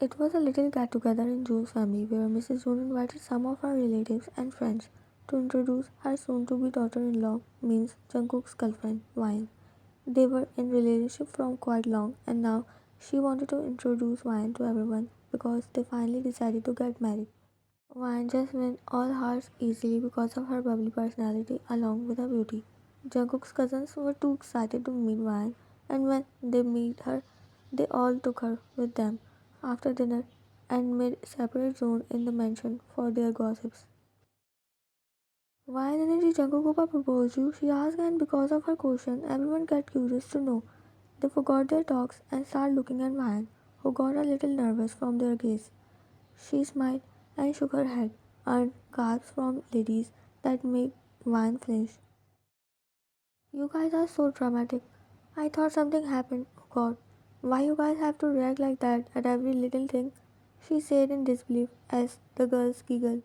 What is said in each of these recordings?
It was a little get together in Joe's family where Mrs. Jones invited some of her relatives and friends to introduce her soon to be daughter in law, means Jungkook's girlfriend, Wine. They were in relationship from quite long and now she wanted to introduce Wine to everyone because they finally decided to get married. Wine just won all hearts easily because of her bubbly personality along with her beauty. Jungkook's cousins were too excited to meet Wine, and when they meet her, they all took her with them after dinner and made a separate zone in the mansion for their gossips. Why didn't Jungkook propose you? She asked, and because of her question, everyone got curious to know. They forgot their talks and started looking at Wine, who got a little nervous from their gaze. She smiled and shook her head, earned gasps from ladies that made Wine flinch. You guys are so dramatic. I thought something happened. Oh god. Why you guys have to react like that at every little thing? She said in disbelief as the girls giggled.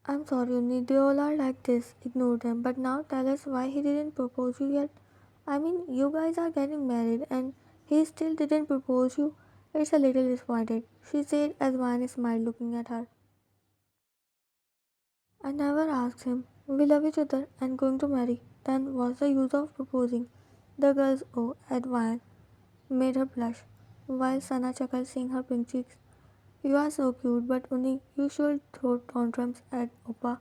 I'm sorry, Unni, they all are like this. Ignore them. But now tell us why he didn't propose you yet. I mean, you guys are getting married and he still didn't propose you. It's a little disappointed, she said as Vine smiled looking at her. I never asked him. We love each other and going to marry. Then what's the use of proposing? The girl's oh at Vine made her blush, while Sana chuckled seeing her pink cheeks. You are so cute, but Uni, you should throw tantrums at Oppa.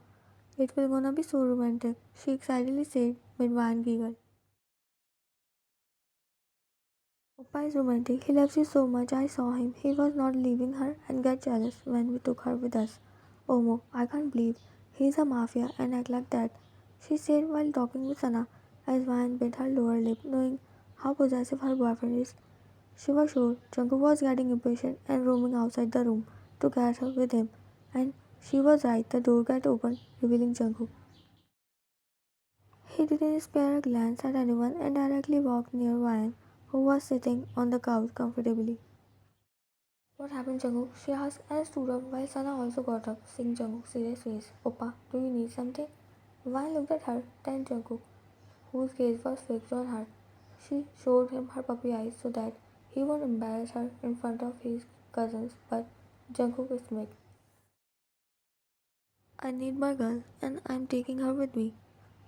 It will gonna be so romantic, she excitedly said mid Vine giggle. Oppa is romantic. He loves you so much. I saw him. He was not leaving her and got jealous when we took her with us. Omo, I can't believe he's a mafia and act like that, she said while talking with Sana as Vine bit her lower lip, knowing how possessive her boyfriend is. She was sure Jungkook was getting impatient and roaming outside the room to get her with him, and she was right. The door got opened, revealing Jungkook. He didn't spare a glance at anyone and directly walked near Ryan, who was sitting on the couch comfortably. What happened, Jungkook? She asked and stood up while Sana also got up, seeing Jungkook's serious face. Oppa, do you need something? Ryan looked at her, then Jungkook, whose gaze was fixed on her. She showed him her puppy eyes so that he won't embarrass her in front of his cousins, but Jungkook smiled. I need my girl, and I'm taking her with me.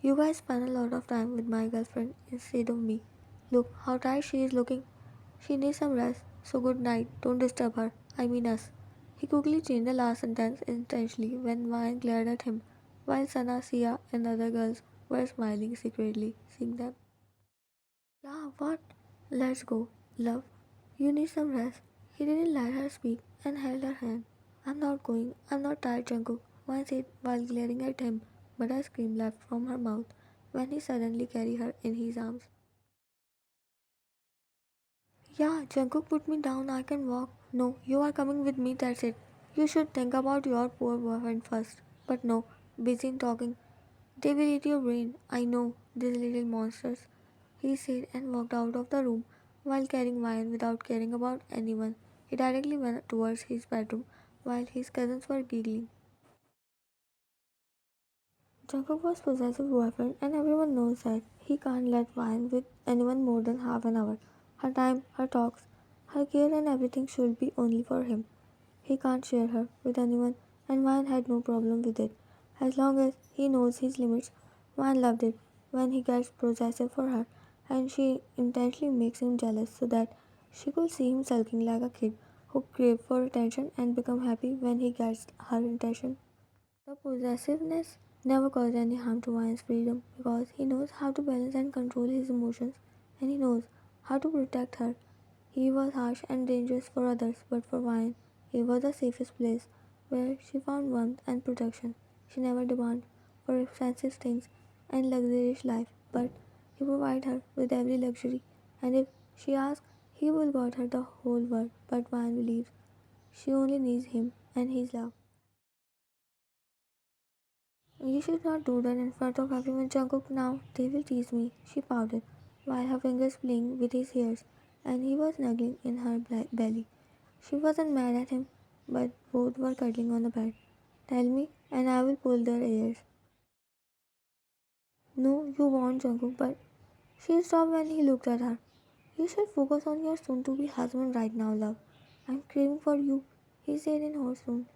You guys spend a lot of time with my girlfriend instead of me. Look how tired she is looking. She needs some rest, so good night. Don't disturb her. I mean us. He quickly changed the last sentence intentionally when Ryan glared at him, while Sana, Sia, and the other girls were smiling secretly, seeing them. Yeah, what? Let's go, love. You need some rest. He didn't let her speak and held her hand. I'm not going. I'm not tired, Jungkook, Wan said while glaring at him, but a scream left from her mouth when he suddenly carried her in his arms. Yeah, Jungkook put me down. I can walk. No, you are coming with me. That's it. You should think about your poor boyfriend first. But no, busy in talking. They will eat your brain. I know, these little monsters, he said and walked out of the room while carrying wine without caring about anyone. He directly went towards his bedroom while his cousins were giggling. Jungkook was possessive boyfriend and everyone knows that he can't let wine with anyone more than half an hour. Her time, her talks, her care and everything should be only for him. He can't share her with anyone and Wine had no problem with it. As long as he knows his limits, Wine loved it when he gets possessive for her and she intentionally makes him jealous so that she could see him sulking like a kid who craves for attention and become happy when he gets her attention. The possessiveness never caused any harm to Vine's freedom because he knows how to balance and control his emotions and he knows how to protect her. He was harsh and dangerous for others, but for Vine, he was the safest place where she found warmth and protection. She never demanded for expensive things and luxurious life, but he provided her with every luxury. And if she asked, he will got her the whole world. But Vine believes she only needs him and his love. You should not do that in front of everyone, Jungkook. Now they will tease me, she pouted, while her fingers playing with his hairs, and he was snuggling in her belly. She wasn't mad at him, but both were cuddling on the bed. Tell me, and I will pull their ears. No, you won't, Jungkook, but she stopped when he looked at her. You should focus on your soon to be husband right now, love. I'm craving for you, he said in hoarse tone.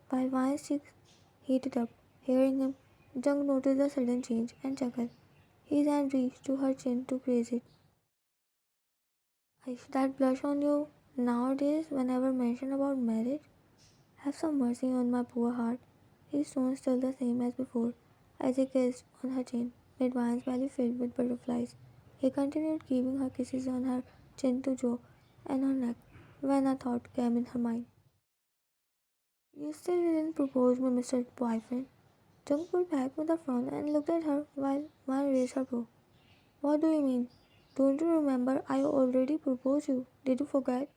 While Maya's cheeks heated up, hearing him, Jung noticed the sudden change and chuckled. His hand reached to her chin to graze it. I see that blush on you nowadays whenever mention about marriage. Have some mercy on my poor heart. His tone still the same as before, as he kissed on her chin, mid Vine's belly filled with butterflies. He continued giving her kisses on her chin to jaw and her neck, when a thought came in her mind. You still didn't propose me, Mr. Boyfriend. Jung pulled back with a frown and looked at her while Vine raised her brow. What do you mean? Don't you remember I already proposed you? Did you forget?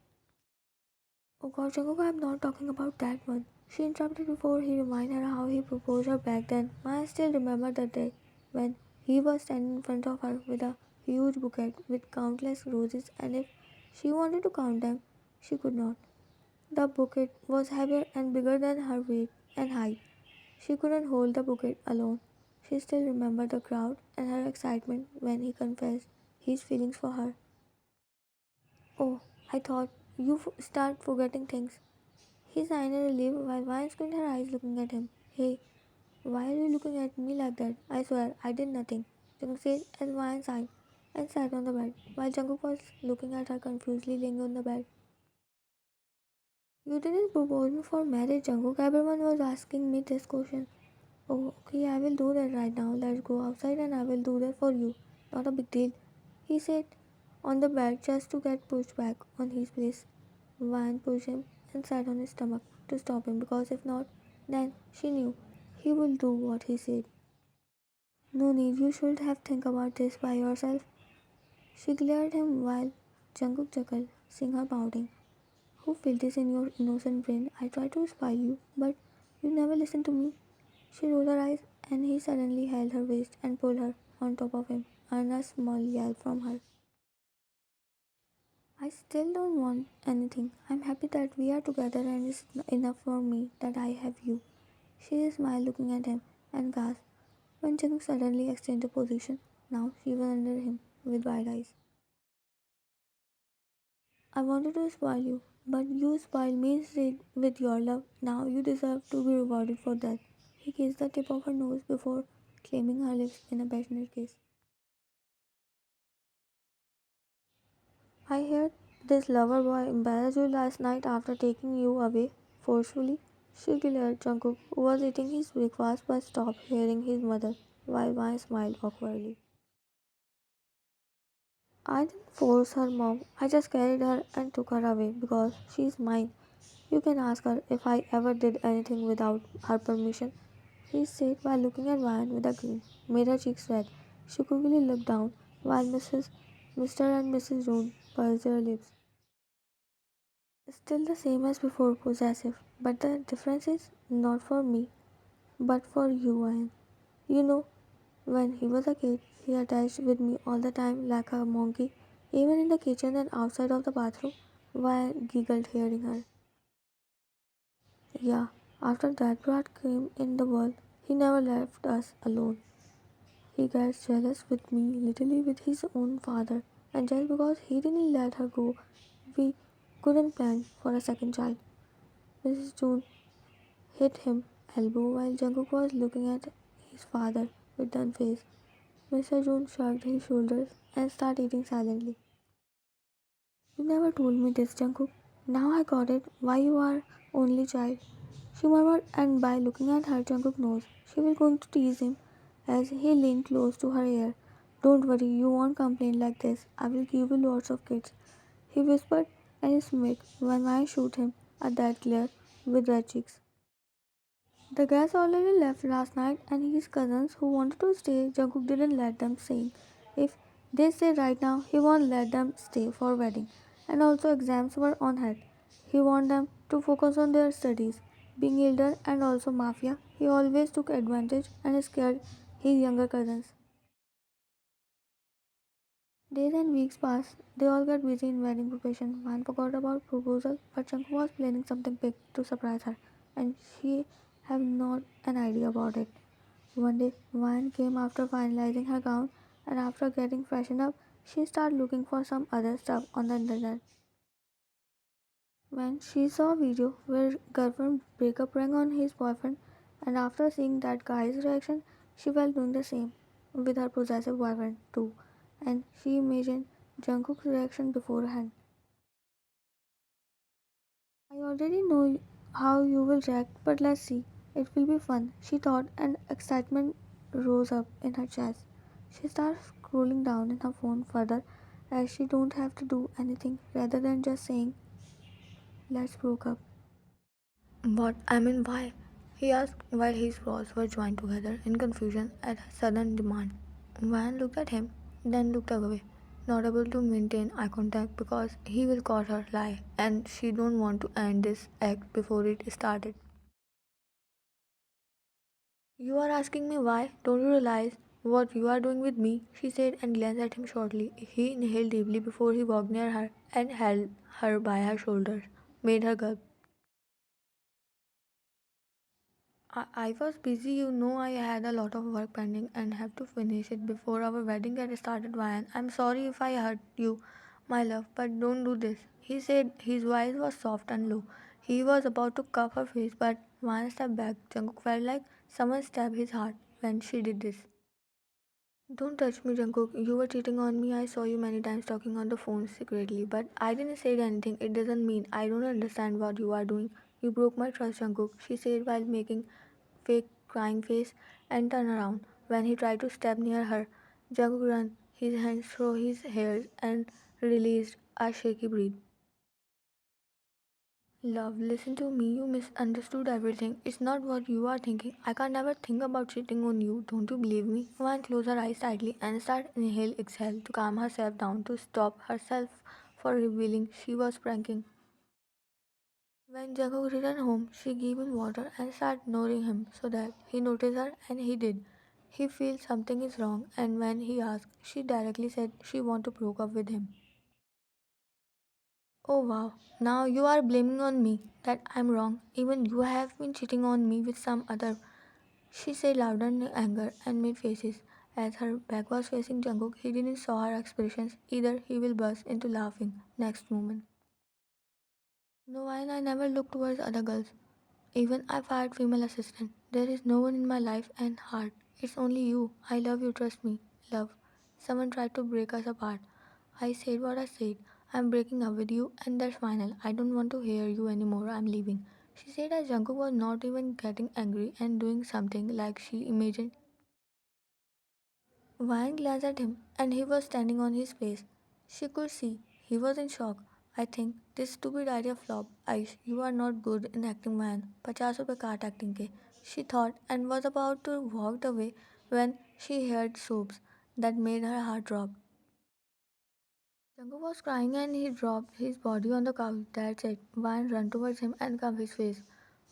Oh god, Jungkook, I'm not talking about that one. She interrupted before he reminded her how he proposed her back then. Maya still remembered the day when he was standing in front of her with a huge bouquet with countless roses, and if she wanted to count them, she could not. The bouquet was heavier and bigger than her weight and height. She couldn't hold the bouquet alone. She still remembered the crowd and her excitement when he confessed his feelings for her. Oh, I thought you start forgetting things. He sighed in relief while Vine squinted her eyes looking at him. Hey, why are you looking at me like that? I swear, I did nothing. Jungkook said as Vine sighed and sat on the bed, while Jungkook was looking at her confusedly laying on the bed. You didn't propose me for marriage, Jungkook. Everyone was asking me this question. Oh, okay, I will do that right now. Let's go outside and I will do that for you. Not a big deal. He sat on the bed just to get pushed back on his place. Van pushed him and sat on his stomach to stop him because if not, then she knew he would do what he said. No need, you should have think about this by yourself. She glared at him while Jungkook chuckled, seeing her pouting. Who filled this in your innocent brain? I tried to spy you, but you never listened to me. She rolled her eyes and he suddenly held her waist and pulled her on top of him, and a small yell from her. I still don't want anything. I'm happy that we are together and it's enough for me that I have you. She smiled looking at him and gasped when Jungkook suddenly exchanged position. Now she was under him with wide eyes. I wanted to spoil you, but you spoiled me instead with your love. Now you deserve to be rewarded for that. He kissed the tip of her nose before claiming her lips in a passionate kiss. I heard this lover boy embarrassed you last night after taking you away forcefully. She glared at Jungkook, who was eating his breakfast but stopped hearing his mother, while Mai smiled awkwardly. I didn't force her, mom. I just carried her and took her away because she's mine. You can ask her if I ever did anything without her permission. He said while looking at Ryan with a grin, made her cheeks red. She quickly looked down while Mr. and Mrs. June pursed their lips. Still the same as before, possessive, but the difference is not for me, but for you, Ryan. You know, when he was a kid, he attached with me all the time like a monkey, even in the kitchen and outside of the bathroom. Ryan giggled hearing her. Yeah, after that brat came in the world, he never left us alone. He gets jealous with me, literally with his own father, and just because he didn't let her go, we couldn't plan for a second child. Mrs. June hit him elbow while Jungkook was looking at his father with done face. Mr. June shrugged his shoulders and started eating silently. You never told me this, Jungkook. Now I got it. Why you are only child? She murmured, and by looking at her, Jungkook knows she was going to tease him as he leaned close to her ear. Don't worry, you won't complain like this. I will give you lots of kids. He whispered and smirked when I shoot him a dead glare with red cheeks. The guys already left last night and his cousins who wanted to stay, Jungkook didn't let them stay. If they stay right now, he won't let them stay for wedding. And also exams were on hand. He wanted them to focus on their studies. Being elder and also Mafia, he always took advantage and scared his younger cousins. Days and weeks passed. They all got busy in wedding preparation. One forgot about proposal, but Jungkook was planning something big to surprise her, and she had not an idea about it. One day, Vine came after finalizing her gown, and after getting freshened up, She started looking for some other stuff on the internet. When she saw a video where girlfriend breakup rang on his boyfriend, and after seeing that guy's reaction, she felt doing the same with her possessive boyfriend too, and she imagined Jungkook's reaction beforehand. I already know how you will react, but let's see. It will be fun, she thought, and excitement rose up in her chest. She started scrolling down in her phone further as she don't have to do anything rather than just saying, let's broke up. What? I mean, why? He asked while his brows were joined together in confusion at her sudden demand. Van looked at him, then looked away, not able to maintain eye contact because he will call her lie, and she don't want to end this act before it started. You are asking me why? Don't you realize what you are doing with me? She said and glanced at him shortly. He inhaled deeply before he walked near her and held her by her shoulders, made her gulp. I was busy, you know. I had a lot of work pending and have to finish it before our wedding gets started, Ryan. I'm sorry if I hurt you, my love, but don't do this. He said his voice was soft and low. He was about to cuff her face, but Ryan stepped back. Jungkook felt like someone stabbed his heart when she did this. Don't touch me, Jungkook. You were cheating on me. I saw you many times talking on the phone secretly, but I didn't say anything. It doesn't mean I don't understand what you are doing. You broke my trust, Jungkook, she said while making fake crying face and turned around. When he tried to step near her, Jungkook ran his hands through his hair and released a shaky breath. Love, listen to me. You misunderstood everything. It's not what you are thinking. I can't never think about cheating on you. Don't you believe me? Van closed her eyes tightly and started inhale exhale to calm herself down to stop herself for revealing she was pranking. When Jungkook returned home, she gave him water and started ignoring him so that he noticed her, and he did. He feels something is wrong, and when he asked, she directly said she want to break up with him. Oh wow, now you are blaming on me that I'm wrong. Even you have been cheating on me with some other. She said louder in anger and made faces. As her back was facing Jungkook, he didn't saw her expressions. Either he will burst into laughing next moment. No, and I never look towards other girls. Even I fired female assistant. There is no one in my life and heart. It's only you. I love you, trust me. Love. Someone tried to break us apart. I said what I said. I'm breaking up with you and that's final. I don't want to hear you anymore. I'm leaving. She said as Jungkook was not even getting angry and doing something like she imagined. Wang glanced at him, and he was standing on his face. She could see he was in shock. I think this stupid idea flopped. Aish, you are not good in acting, man. 50 रुपए काट acting के. She thought and was about to walk away when she heard sobs that made her heart drop. Jungkook was crying and he dropped his body on the couch. That's it. Wine ran towards him and covered his face.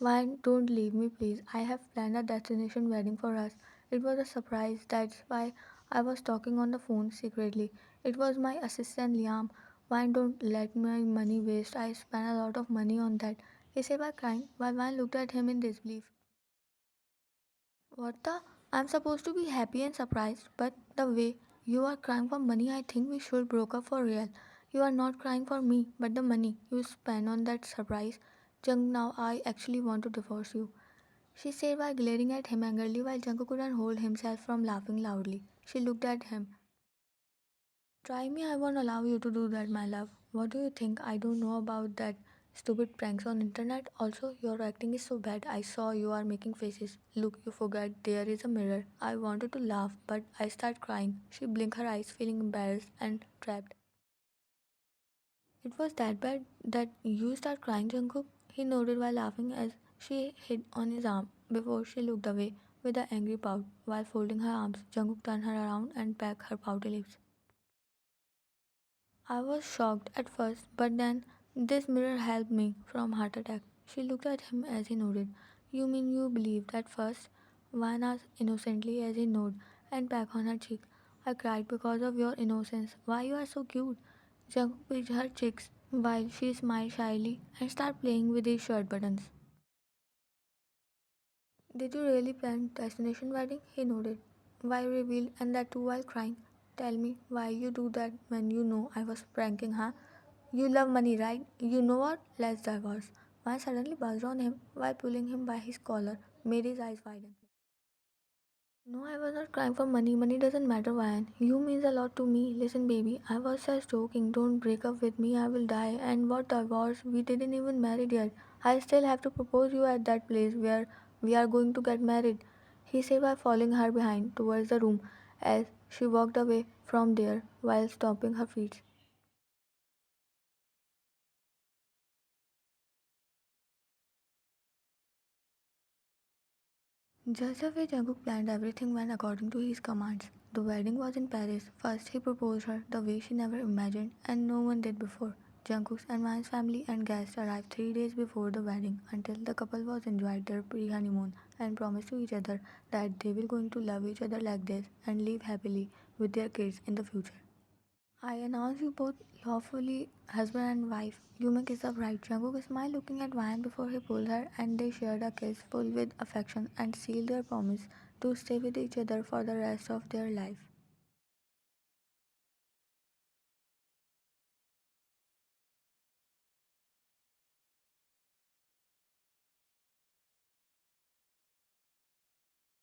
Wine, don't leave me, please. I have planned a destination wedding for us. It was a surprise. That's why I was talking on the phone secretly. It was my assistant Liam. Wine, don't let my money waste. I spent a lot of money on that. He said by crying while Wine looked at him in disbelief. What the? I'm supposed to be happy and surprised, but the way you are crying for money, I think we should broke up for real. You are not crying for me, but the money you spent on that surprise. Jung, now I actually want to divorce you. She said while glaring at him angrily while Jungkook couldn't hold himself from laughing loudly. She looked at him. Try me, I won't allow you to do that, my love. What do you think? I don't know about that stupid pranks on internet. Also, your acting is so bad. I saw you are making faces. Look, you forgot there is a mirror. I wanted to laugh, but I start crying. She blinked her eyes, feeling embarrassed and trapped. It was that bad that you start crying, Jungkook? He nodded while laughing as she hid on his arm before she looked away with an angry pout. While folding her arms, Jungkook turned her around and pecked her pouty lips. I was shocked at first, but then this mirror helped me from heart attack. She looked at him as he nodded. You mean you believed at first? Van asked innocently as he nodded and pecked on her cheek. I cried because of your innocence. Why you are so cute? Jungkook pinched her cheeks while she smiled shyly and started playing with his shirt buttons. Did you really plan destination wedding? He nodded. Why reveal and that too while crying? Tell me why you do that when you know I was pranking, huh? You love money, right? You know what? Let's divorce. Why suddenly buzzed on him while pulling him by his collar made his eyes widen. No, I was not crying for money. Money doesn't matter, Ryan. You means a lot to me. Listen, baby, I was just joking. Don't break up with me. I will die. And what divorce? We didn't even marry yet. I still have to propose you at that place where we are going to get married. He said by following her behind towards the room as she walked away from there while stomping her feet. Just the way Jungkook planned, everything went according to his commands. The wedding was in Paris. First, he proposed her the way she never imagined, and no one did before. Jungkook's and Ryan's family and guests arrived 3 days before the wedding until the couple was enjoyed their pre-honeymoon and promised to each other that they will going to love each other like this and live happily with their kids in the future. I announce you both lawfully husband and wife. You may kiss the bride. Jungkook smiled looking at Ryan before he pulled her and they shared a kiss full with affection and sealed their promise to stay with each other for the rest of their life.